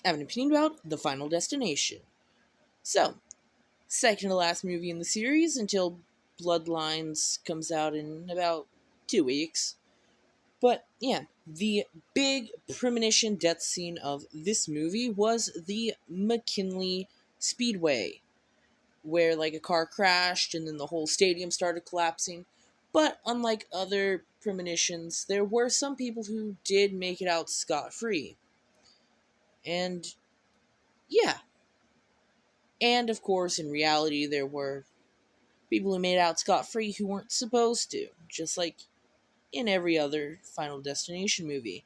I have an opinion about The Final Destination. So, second to last movie in the series until Bloodlines comes out in about 2 weeks. But yeah, the big premonition death scene of this movie was the McKinley Speedway, where like a car crashed and then the whole stadium started collapsing. But unlike other premonitions, there were some people who did make it out scot free. And yeah. And of course, in reality, there were people who made it out scot free who weren't supposed to, just like in every other Final Destination movie.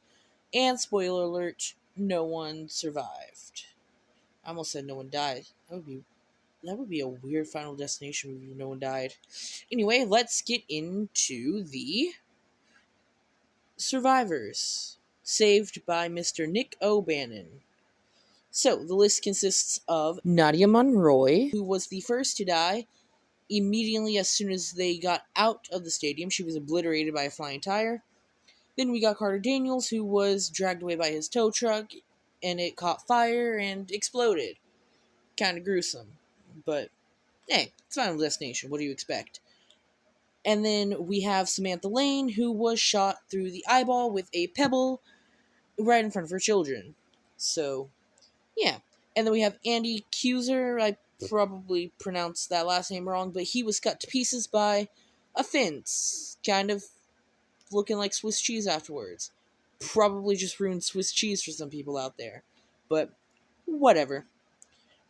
And spoiler alert, no one survived. I almost said no one died. That would be a weird Final Destination movie if no one died. Anyway, let's get into the survivors. Saved by Mr. Nick O'Bannon. So, the list consists of Nadia Monroy, who was the first to die immediately as soon as they got out of the stadium. She was obliterated by a flying tire. Then we got Carter Daniels, who was dragged away by his tow truck, and it caught fire and exploded. Kind of gruesome. But, hey, it's Final Destination. What do you expect? And then we have Samantha Lane, who was shot through the eyeball with a pebble right in front of her children. So, yeah. And then we have Andy Cuser. I probably pronounced that last name wrong, but he was cut to pieces by a fence. Kind of looking like Swiss cheese afterwards. Probably just ruined Swiss cheese for some people out there. But, whatever.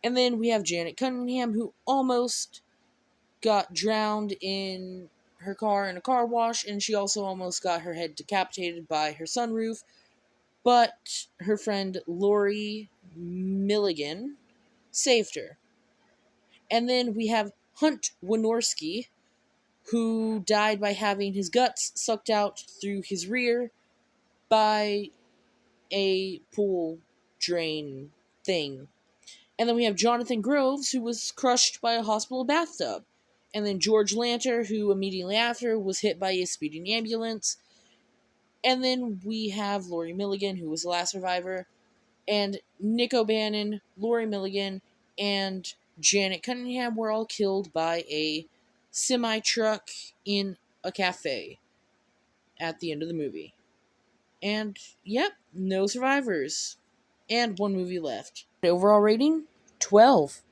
And then we have Janet Cunningham, who almost got drowned in her car in a car wash, and she also almost got her head decapitated by her sunroof. But her friend Lori Milligan saved her. And then we have Hunt Wynorski, who died by having his guts sucked out through his rear by a pool drain thing. And then we have Jonathan Groves, who was crushed by a hospital bathtub. And then George Lanter, who immediately after was hit by a speeding ambulance. And then we have Lori Milligan, who was the last survivor. And Nick O'Bannon, Lori Milligan, and Janet Cunningham were all killed by a semi-truck in a cafe at the end of the movie. And, yep, no survivors. And one movie left. Overall rating, 12.